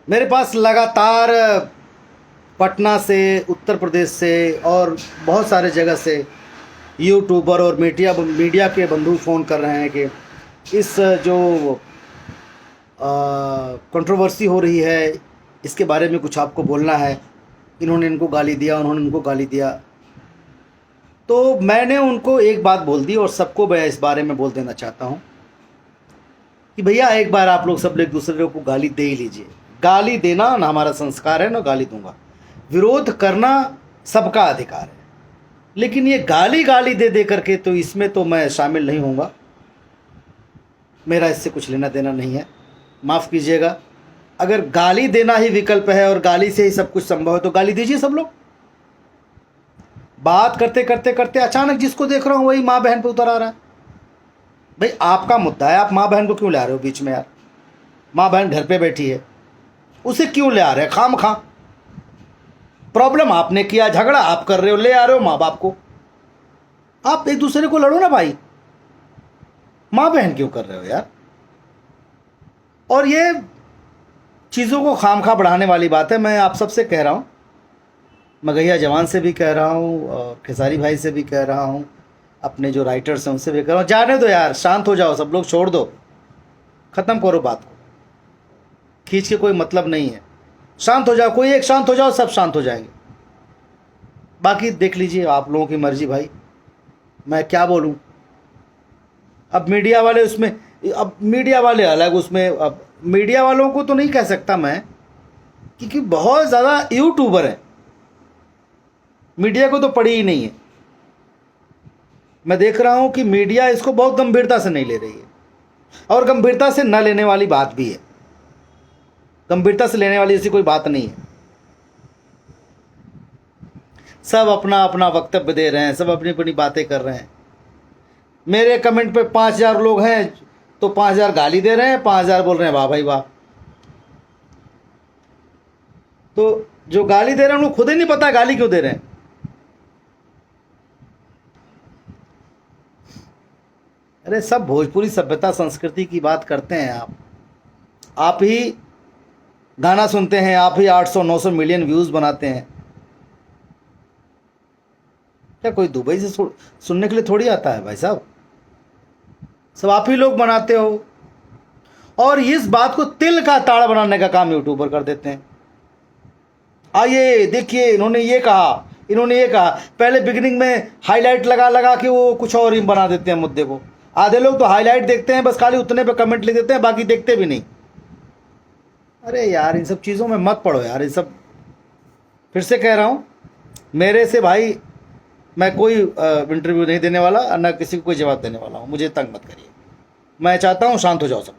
मेरे पास लगातार पटना से, उत्तर प्रदेश से और बहुत सारे जगह से यूट्यूबर और मीडिया के बंधु फ़ोन कर रहे हैं कि इस जो कंट्रोवर्सी हो रही है इसके बारे में कुछ आपको बोलना है। इन्होंने इनको गाली दिया, उन्होंने इनको गाली दिया। तो मैंने उनको एक बात बोल दी और सबको मैं इस बारे में बोल देना चाहता हूँ कि भैया एक बार आप लोग सब एक दूसरे को गाली दे ही लीजिए। गाली देना ना हमारा संस्कार है, ना गाली दूंगा। विरोध करना सबका अधिकार है, लेकिन ये गाली गाली दे दे करके तो इसमें तो मैं शामिल नहीं होऊंगा। मेरा इससे कुछ लेना देना नहीं है, माफ़ कीजिएगा। अगर गाली देना ही विकल्प है और गाली से ही सब कुछ संभव है तो गाली दीजिए सब लोग। बात करते करते करते अचानक जिसको देख रहा हूँ वही माँ बहन पे उतर आ रहा है। भाई आपका मुद्दा है, आप माँ बहन को क्यों ले आ रहे हो बीच में यार? माँ बहन घर पे बैठी है, उसे क्यों ले आ रहे हैं खाम खा? प्रॉब्लम आपने किया, झगड़ा आप कर रहे हो, ले आ रहे हो माँ बाप को। आप एक दूसरे को लड़ो ना भाई, माँ बहन क्यों कर रहे हो यार? और ये चीज़ों को खाम खा बढ़ाने वाली बात है। मैं आप सबसे कह रहा हूँ, मगहिया जवान से भी कह रहा हूँ और खेसारी भाई से भी कह रहा हूँ, अपने जो राइटर्स हैं उनसे भी कह रहा हूँ, जाने दो यार, शांत हो जाओ सब लोग, छोड़ दो, ख़त्म करो बात को, खींच के कोई मतलब नहीं है। शांत हो जाओ, कोई एक शांत हो जाओ, सब शांत हो जाएंगे। बाकी देख लीजिए, आप लोगों की मर्जी भाई, मैं क्या बोलूँ। अब मीडिया वाले उसमें, अब मीडिया वाले अलग उसमें, अब मीडिया वालों को तो नहीं कह सकता मैं, क्योंकि बहुत ज़्यादा यूट्यूबर हैं, मीडिया को तो पड़ी ही नहीं है। मैं देख रहा हूँ कि मीडिया इसको बहुत गंभीरता से नहीं ले रही है, और गंभीरता से न लेने वाली बात भी है। गंभीरता से लेने वाली ऐसी कोई बात नहीं है। सब अपना अपना वक्तव्य दे रहे हैं, सब अपनी अपनी बातें कर रहे हैं। मेरे कमेंट पे 5000 लोग हैं तो 5000 गाली दे रहे हैं, 5000 बोल रहे हैं वाह भाई वाह। तो जो गाली दे रहे हैं उनको खुद ही नहीं पता गाली क्यों दे रहे हैं। अरे सब भोजपुरी सभ्यता संस्कृति की बात करते हैं आप ही गाना सुनते हैं, आप ही 800-900 मिलियन व्यूज़ बनाते हैं। क्या कोई दुबई से सुनने के लिए थोड़ी आता है भाई साहब? सब आप ही लोग बनाते हो, और इस बात को तिल का ताड़ा बनाने का काम यूट्यूबर कर देते हैं। आइए देखिए, इन्होंने ये कहा, इन्होंने ये कहा, पहले बिगिनिंग में हाईलाइट लगा लगा के वो कुछ और ही बना देते हैं मुद्दे को। आधे लोग तो हाईलाइट देखते हैं, बस खाली उतने पे कमेंट लिख देते हैं, बाकी देखते भी नहीं। अरे यार इन सब चीज़ों में मत पड़ो यार, ये सब। फिर से कह रहा हूँ, मेरे से भाई मैं कोई इंटरव्यू नहीं देने वाला, ना किसी को कोई जवाब देने वाला हूँ। मुझे तंग मत करिए, मैं चाहता हूँ शांत हो जाओ सब।